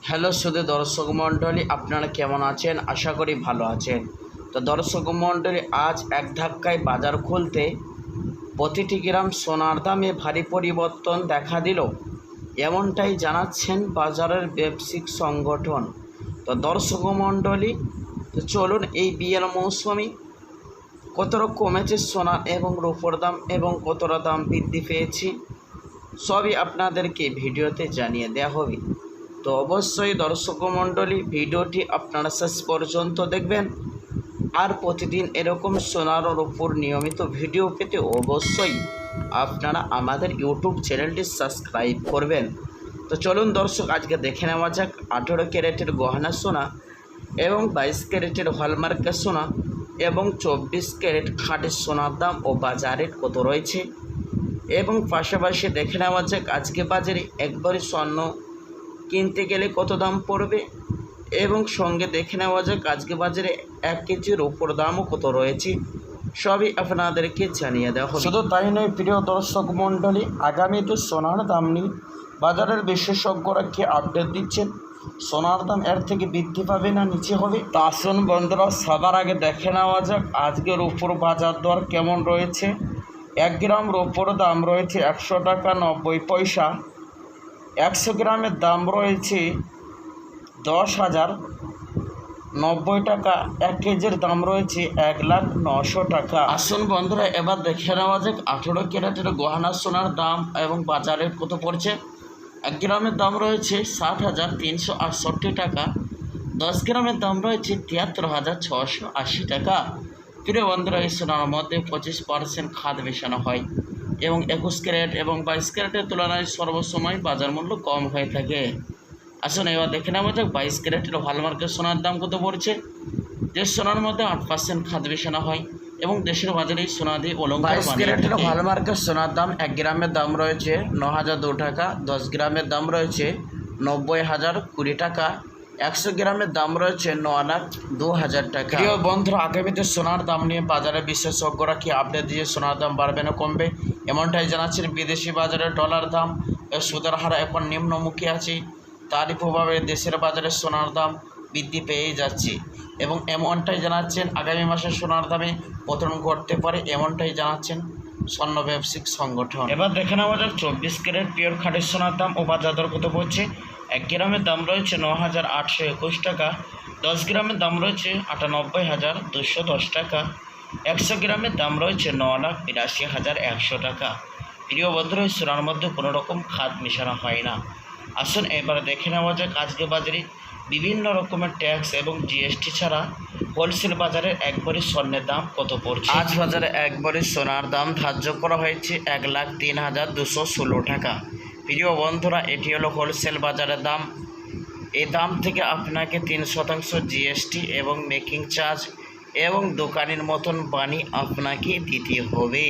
Hello শুধু দর্শক মণ্ডলী, আপনারা কেমন আছেন? আশা করি ভালো আছেন। তো দর্শক মণ্ডলী, আজ এক ধাক্কায় বাজার খুলতে প্রতিটি গ্রাম সোনার দামে ভারী পরিবর্তন দেখা দিল, এমনটাই জানাচ্ছেন বাজারের ব্যবসায়িক সংগঠন। তো দর্শক মণ্ডলী, তো চলুন এই বিয়ের মৌসুমে কতটা কমেছে সোনা এবং রূপোর দাম এবং কতটা দাম বৃদ্ধি পেয়েছে সবই আপনাদেরকে ভিডিওতে জানিয়ে দেওয়া হবে। তো অবশ্যই দর্শক মণ্ডলী, ভিডিওটি আপনারা শেষ পর্যন্ত দেখবেন। আর প্রতিদিন এরকম সোনার রূপোর নিয়মিত ভিডিও পেতে অবশ্যই আপনারা আমাদের ইউটিউব চ্যানেলটি সাবস্ক্রাইব করবেন। তো চলুন দর্শক, আজকে দেখে নেওয়া যাক 18 ক্যারেটের গহনা সোনা এবং 22 ক্যারেটের হলমার্কের সোনা এবং 24 ক্যারেট খাঁটি সোনার দাম ও বাজারে কত রয়েছে, এবং পাশাপাশি দেখে নেওয়া যাক আজকে বাজারে একবারে স্বর্ণ কিনতে গেলে কত দাম পড়বে, এবং সঙ্গে দেখে নেওয়া যাক আজকে বাজারে 1 কেজির উপর দামও কত রয়েছে, সবই আপনাদেরকে জানিয়ে দেওয়া হবে। শুধু তাই নয় প্রিয় দর্শক মণ্ডলী, আগামীতে সোনার দাম নিয়ে বাজারের বিশেষজ্ঞরা কি আপডেট দিচ্ছেন, সোনার দাম এর থেকে বৃদ্ধি পাবে না নিচে হবে? তা আসুন বন্ধুরা, সবার আগে দেখে নেওয়া যাক আজকের উপর বাজার দর কেমন রয়েছে। 1 গ্রাম রূপোর দাম রয়েছে 100 টাকা 90 পয়সা। 100 গ্রামের দাম রয়েছে 10,090 টাকা। 1 কেজির দাম রয়েছে 1,09,000 টাকা। আসুন বন্ধুরা, এবার দেখে নেওয়া যাক 18 ক্যারেটের গহনা সোনার দাম এবং বাজারে কত পড়ছে। 1 গ্রামের দাম রয়েছে 60,368 টাকা। 10 গ্রামের দাম রয়েছে 73,680 টাকা। প্রিয় বন্ধুরা, এই সোনার মধ্যে 25% খাদ মেশানো হয় এবং 21 ক্যারেট এবং 22 ক্যারেটের তুলনায় সর্বসময় বাজার মূল্য কম হয়ে থাকে। আসুন এবার দেখে নেওয়া যাক 22 ক্যারেটের হলমার্কের সোনার দাম কত পড়ছে। যে সোনার মধ্যে 8% খাদ মেশানো হয় এবং দেশের বাজারে সোনা দিয়ে অলংকার। 22 ক্যারেটের হলমার্কের সোনার দাম 1 গ্রামের দাম রয়েছে 9,002 টাকা। 10 গ্রামের দাম রয়েছে 90,020 টাকা। 100 গ্রামের দাম রয়েছে 9,02,000 টাকা। প্রিয় বন্ধুরা, আগামীতে সোনার দাম নিয়ে বাজারে বিশেষজ্ঞরা কি আপডেট দিয়ে সোনার দাম বাড়বে না কমবে, এমনটাই জানাচ্ছেন। বিদেশি বাজারে ডলার দাম সুদের হার এখন নিম্নমুখী আছে, তারই প্রভাবে দেশের বাজারে সোনার দাম বৃদ্ধি পেয়ে যাচ্ছে এবং এমনটাই জানাচ্ছেন আগামী মাসে সোনার দামে পতন ঘটতে পারে, এমনটাই জানাচ্ছেন স্বর্ণ ব্যবসায়িক সংগঠন। এবার দেখে নেওয়া যাক 24 ক্যারেট পিওর খাঁটি সোনার দাম ও বাজার দর কত পড়ছে। 1 গ্রামের দাম রয়েছে 9,821 টাকা। 10 গ্রামের দাম রয়েছে 98,210 টাকা। 100 গ্রামের দাম রয়েছে 9,82,100 টাকা। প্রিয় বন্ধুরা, এই সোনার মধ্যে কোনো রকম খাদ মেশানো হয় না। আসুন এবার দেখে নেওয়া যাক আজকে বাজারে বিভিন্ন রকমের ট্যাক্স এবং জিএসটি ছাড়া হোলসেল বাজারের একবারে স্বর্ণের দাম কত পড়ছে। আজ বাজারে একবারে সোনার দাম ধার্য করা হয়েছে 1,03,216 টাকা। প্রিয় বন্ধুরা, এটি হলো হোলসেল বাজারের দাম। এই দাম থেকে আপনাকে 3% জিএসটি এবং মেকিং চার্জ এবং দোকানের মতন বানি আপনাকে দিতে হবে।